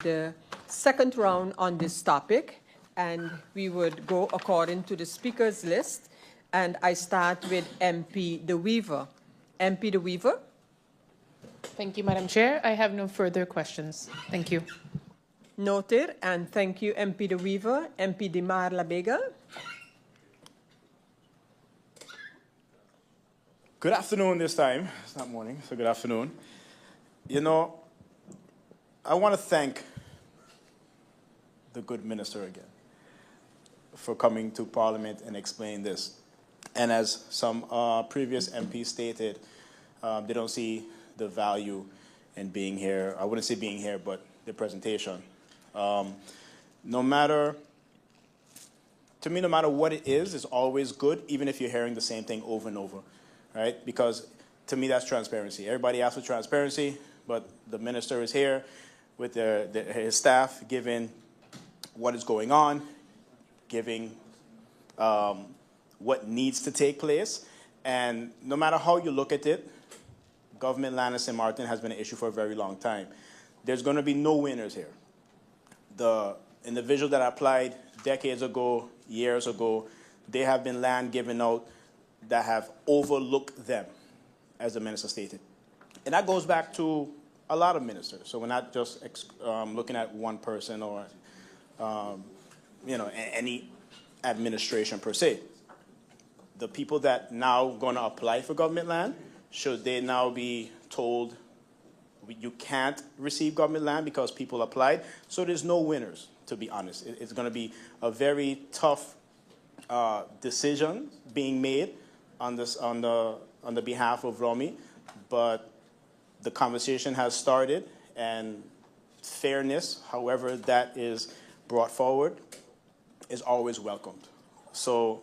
the second round on this topic, and we would go according to the speakers list. And I start with MP De Wever. MP De Wever. Thank you, Madam Chair. I have no further questions. Thank you. Noted, and thank you, MP De Wever. MP De Maar Labega. Good afternoon this time. It's not morning, so good afternoon. You know, I want to thank the good minister again for coming to Parliament and explaining this. And as some previous MPs stated, they don't see the value in being here. I wouldn't say being here, but the presentation. No matter what it is, it's always good, even if you're hearing the same thing over and over, right? Because to me, that's transparency. Everybody asks for transparency, but the minister is here with his staff giving what is going on, giving what needs to take place. And no matter how you look at it, government land in St. Martin has been an issue for a very long time. There's going to be no winners here. The individuals that applied decades ago, years ago, they have been land given out that have overlooked them, as the minister stated. And that goes back to a lot of ministers. So we're not just looking at one person or any administration per se. The people that now going to apply for government land, should they now be told you can't receive government land because people applied? So there's no winners, to be honest. It's going to be a very tough decision being made on this on the behalf of Romy, but the conversation has started, and fairness, however that is brought forward, is always welcomed. So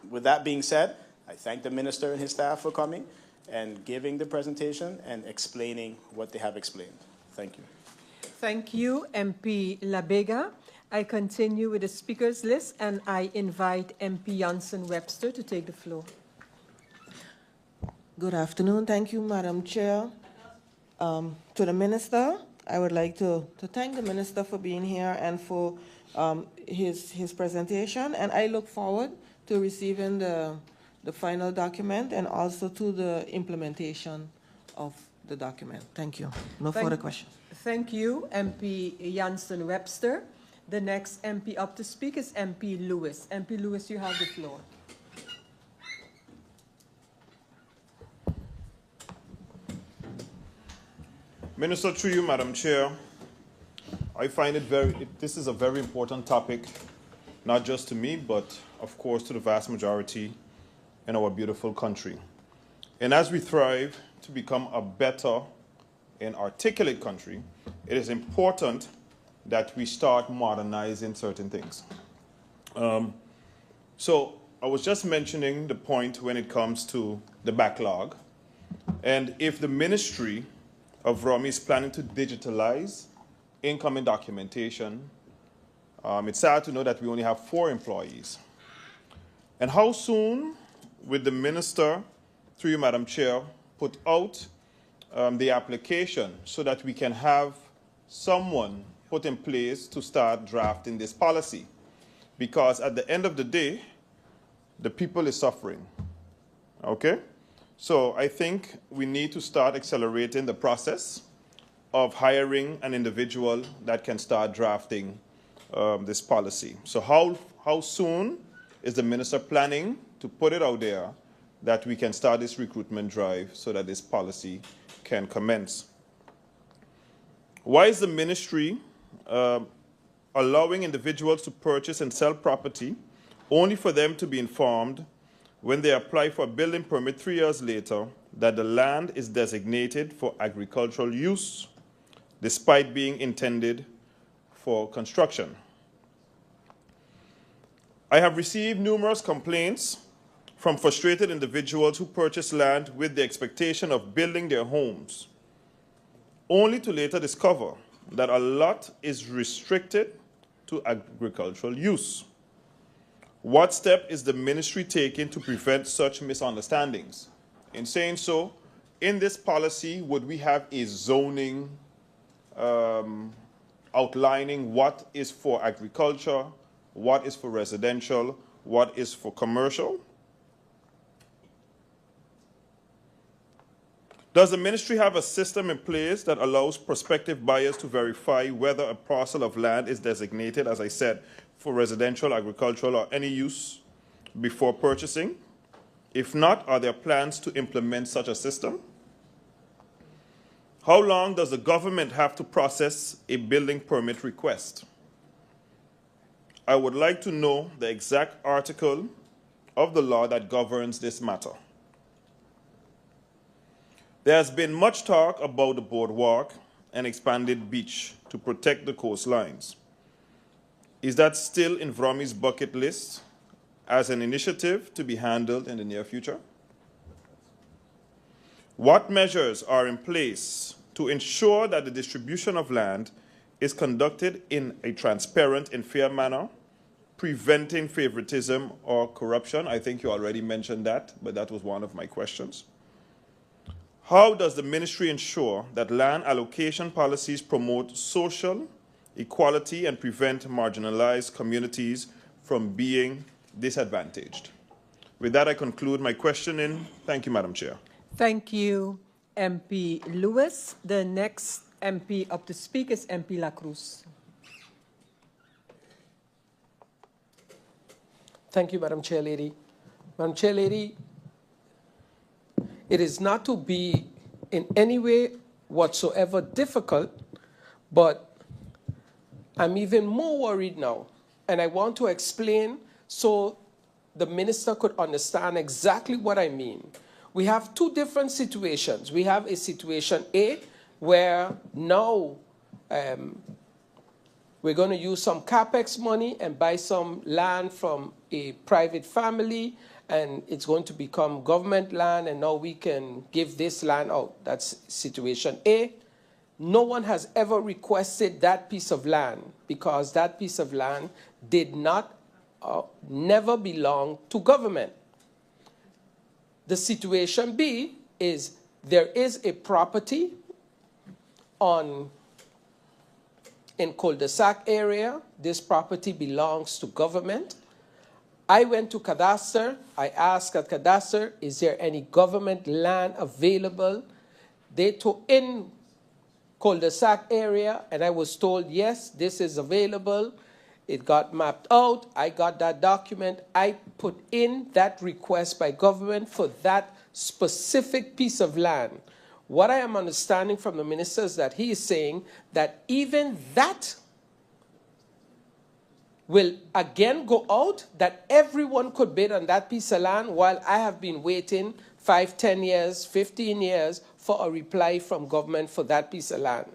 with that being said, I thank the minister and his staff for coming and giving the presentation and explaining what they have explained. Thank you. Thank you, MP Labega. I continue with the speakers list, and I invite MP Janssen Webster to take the floor. Good afternoon. Thank you, Madam Chair. To the Minister, I would like to thank the Minister for being here and for his presentation. And I look forward to receiving the final document and also to the implementation of the document. Thank you. No further questions. Thank you, MP Janssen Webster. The next MP up to speak is MP Lewis. MP Lewis, you have the floor. Minister, through you, Madam Chair, I find this is a very important topic, not just to me, but of course to the vast majority in our beautiful country. And as we thrive to become a better and articulate country, it is important that we start modernizing certain things. So I was just mentioning the point when it comes to the backlog. And if the Ministry of Romy is planning to digitalize incoming documentation, it's sad to know that we only have 4 employees. And how soon will the Minister, through you, Madam Chair, put out the application so that we can have someone put in place to start drafting this policy? Because at the end of the day, the people is suffering, okay? So I think we need to start accelerating the process of hiring an individual that can start drafting this policy. So how soon is the minister planning to put it out there that we can start this recruitment drive so that this policy can commence? Why is the ministry allowing individuals to purchase and sell property only for them to be informed when they apply for a building permit 3 years later that the land is designated for agricultural use despite being intended for construction? I have received numerous complaints from frustrated individuals who purchase land with the expectation of building their homes, only to later discover that a lot is restricted to agricultural use. What step is the ministry taking to prevent such misunderstandings? In saying so, in this policy, would we have a zoning outlining what is for agriculture, what is for residential, what is for commercial? Does the ministry have a system in place that allows prospective buyers to verify whether a parcel of land is designated, as I said, for residential, agricultural, or any use before purchasing? If not, are there plans to implement such a system? How long does the government have to process a building permit request? I would like to know the exact article of the law that governs this matter. There has been much talk about the boardwalk and expanded beach to protect the coastlines. Is that still in Vromi's bucket list as an initiative to be handled in the near future? What measures are in place to ensure that the distribution of land is conducted in a transparent and fair manner, preventing favoritism or corruption? I think you already mentioned that, but that was one of my questions. How does the ministry ensure that land allocation policies promote social equality and prevent marginalized communities from being disadvantaged? With that, I conclude my questioning. Thank you, Madam Chair. Thank you, MP Lewis. The next MP up to speak is MP La Cruz. Thank you, Madam Chair Lady. Madam Chair Lady, it is not to be in any way whatsoever difficult, but I'm even more worried now. And I want to explain so the minister could understand exactly what I mean. We have two different situations. We have a situation A, where now we're going to use some CapEx money and buy some land from a private family, and it's going to become government land, and now we can give this land out. That's situation A. No one has ever requested that piece of land because that piece of land did not, never belong to government. The situation B is there is a property in cul-de-sac area. This property belongs to government. I went to Cadastre. I asked at Cadastre, is there any government land available? They took in cul-de-sac area, and I was told, yes, this is available. It got mapped out. I got that document. I put in that request by government for that specific piece of land. What I am understanding from the minister is that he is saying that even that will again go out, that everyone could bid on that piece of land, while I have been waiting 5, 10 years, 15 years for a reply from government for that piece of land.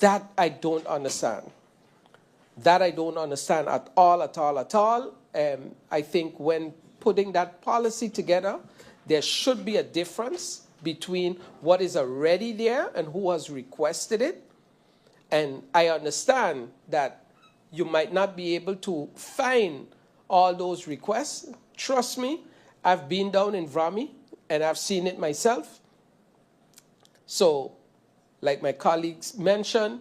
That I don't understand. That I don't understand at all, at all, at all. I think when putting that policy together, there should be a difference between what is already there and who has requested it. And I understand that you might not be able to find all those requests. Trust me, I've been down in Vromi and I've seen it myself. So, like my colleagues mentioned,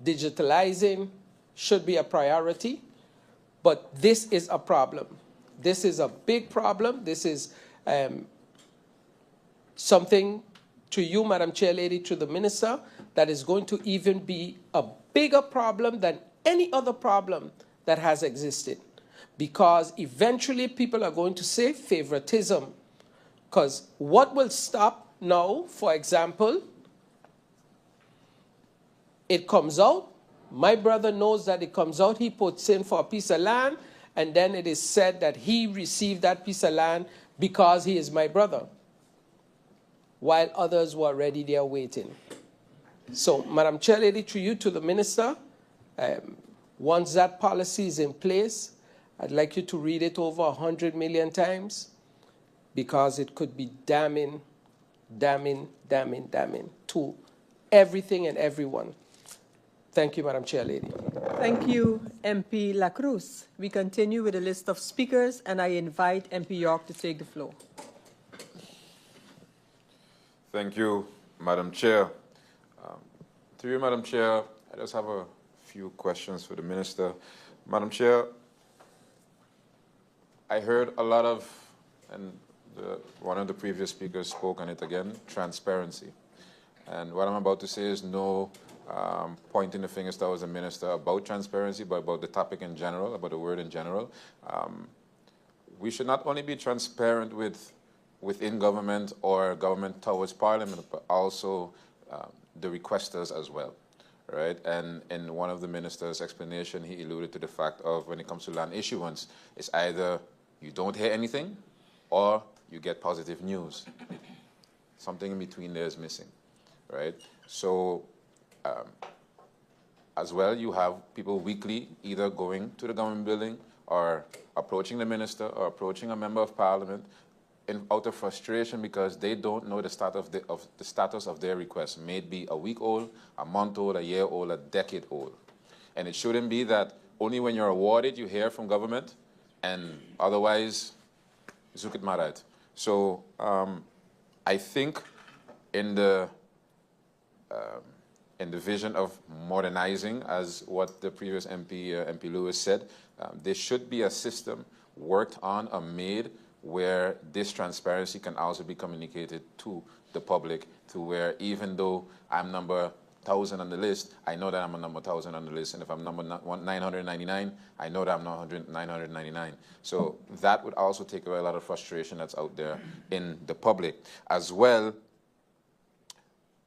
digitalizing should be a priority, but this is a problem. This is a big problem. This is something to you, Madam Chair Lady, to the minister, that is going to even be a bigger problem than any other problem that has existed. Because eventually people are going to say favoritism. Because what will stop now, for example, it comes out, my brother knows that it comes out, he puts in for a piece of land, and then it is said that he received that piece of land because he is my brother, while others were already there waiting. So, Madam Chair Lady, to you, to the minister, once that policy is in place, I'd like you to read it over 100 million times, because it could be damning, damning, damning, damning to everything and everyone. Thank you, Madam Chair Lady. Thank you, MP La Cruz. We continue with a list of speakers, and I invite MP York to take the floor. Thank you, Madam Chair. To you, Madam Chair, I just have a few questions for the Minister. Madam Chair, I heard a lot of, and one of the previous speakers spoke on it again, transparency. And what I'm about to say is no pointing the fingers towards the Minister about transparency, but about the topic in general, about the word in general. We should not only be transparent within government or government towards Parliament, but also the requesters as well, right? And in one of the Minister's explanation, he alluded to the fact of when it comes to land issuance, it's either you don't hear anything or you get positive news. Something in between there is missing, right? So as well, you have people weekly either going to the government building or approaching the Minister or approaching a member of Parliament out of frustration because they don't know the status of their request. May it be a week old, a month old, a year old, a decade old. And it shouldn't be that only when you're awarded you hear from government and otherwise, zukit marat. So I think in the vision of modernizing, as what the previous MP Lewis said, there should be a system worked on or made where this transparency can also be communicated to the public, to where even though I'm number 1,000 on the list, I know that I'm a number 1,000 on the list, and if I'm number 999, I know that I'm 999. So that would also take away a lot of frustration that's out there in the public. As well,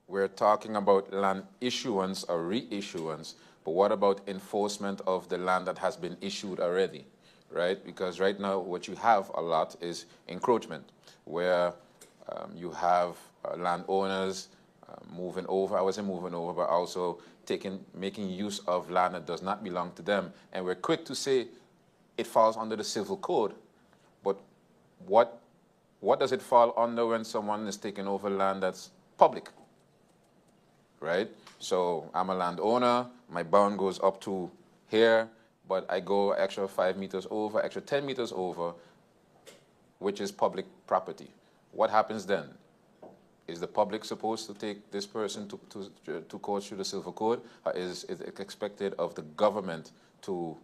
we're talking about land issuance or reissuance, but what about enforcement of the land that has been issued already? Right? Because right now what you have a lot is encroachment, where you have landowners moving over, I wasn't moving over, but also making use of land that does not belong to them. And we're quick to say it falls under the civil code, but what does it fall under when someone is taking over land that's public? Right? So I'm a landowner, my bound goes up to here, but I go extra 5 meters over, extra 10 meters over, which is public property. What happens then? Is the public supposed to take this person to court through the civil code? Or is it expected of the government to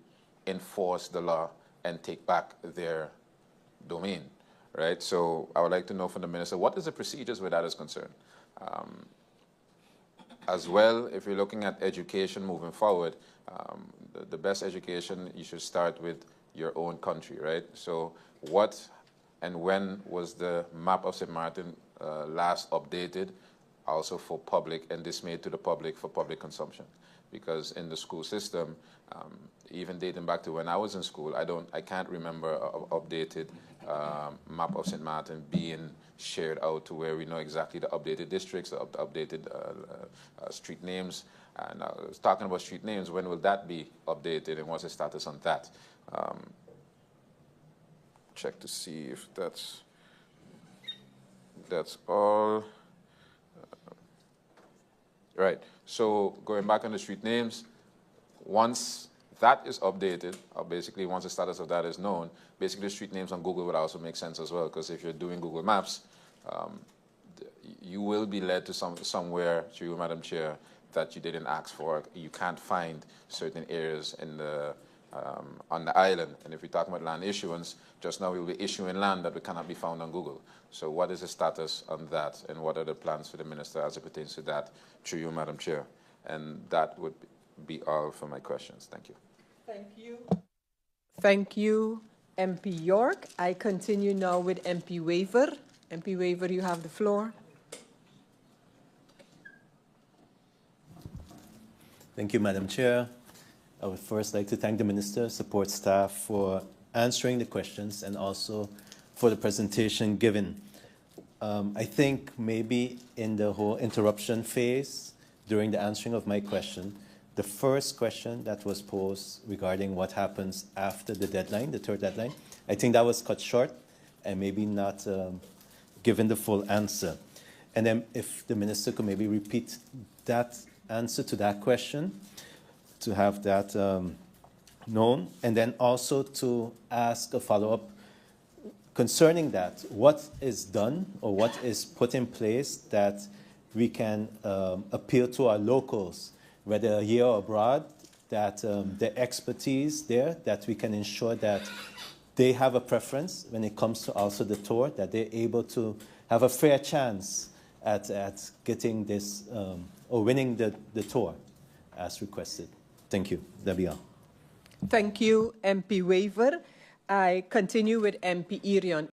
enforce the law and take back their domain? Right? So I would like to know from the Minister, what is the procedures where that is concerned? As well, if you're looking at education moving forward, the best education, you should start with your own country, right? So what and when was the map of St. Martin last updated, also for public and displayed to the public for public consumption? Because in the school system, even dating back to when I was in school, I can't remember an updated map of St. Martin being shared out to where we know exactly the updated districts, the updated street names. And I was talking about street names, when will that be updated and what's the status on that? Check to see if that's all. Right, so going back on the street names, once that is updated, or basically once the status of that is known, basically the street names on Google would also make sense as well, because if you're doing Google Maps, you will be led to somewhere, through you, Madam Chair, that you didn't ask for. You can't find certain areas in on the island. And if we're talking about land issuance, just now we'll be issuing land that cannot be found on Google. So what is the status on that, and what are the plans for the Minister as it pertains to that, through you, Madam Chair? And that would be all for my questions. Thank you. Thank you. Thank you, MP York. I continue now with MP Waver. MP Waver, you have the floor. Thank you, Madam Chair. I would first like to thank the Minister, support staff for answering the questions and also for the presentation given. I think maybe in the whole interruption phase, during the answering of my question, the first question that was posed regarding what happens after the deadline, the third deadline, I think that was cut short and maybe not given the full answer. And then if the Minister could maybe repeat that answer to that question, to have that known, and then also to ask a follow-up concerning that. What is done or what is put in place that we can appeal to our locals whether here or abroad, that the expertise there, that we can ensure that they have a preference when it comes to also the tour, that they're able to have a fair chance at getting this or winning the tour as requested. Thank you. That'll be all. Thank you, MP Waver. I continue with MP Irion.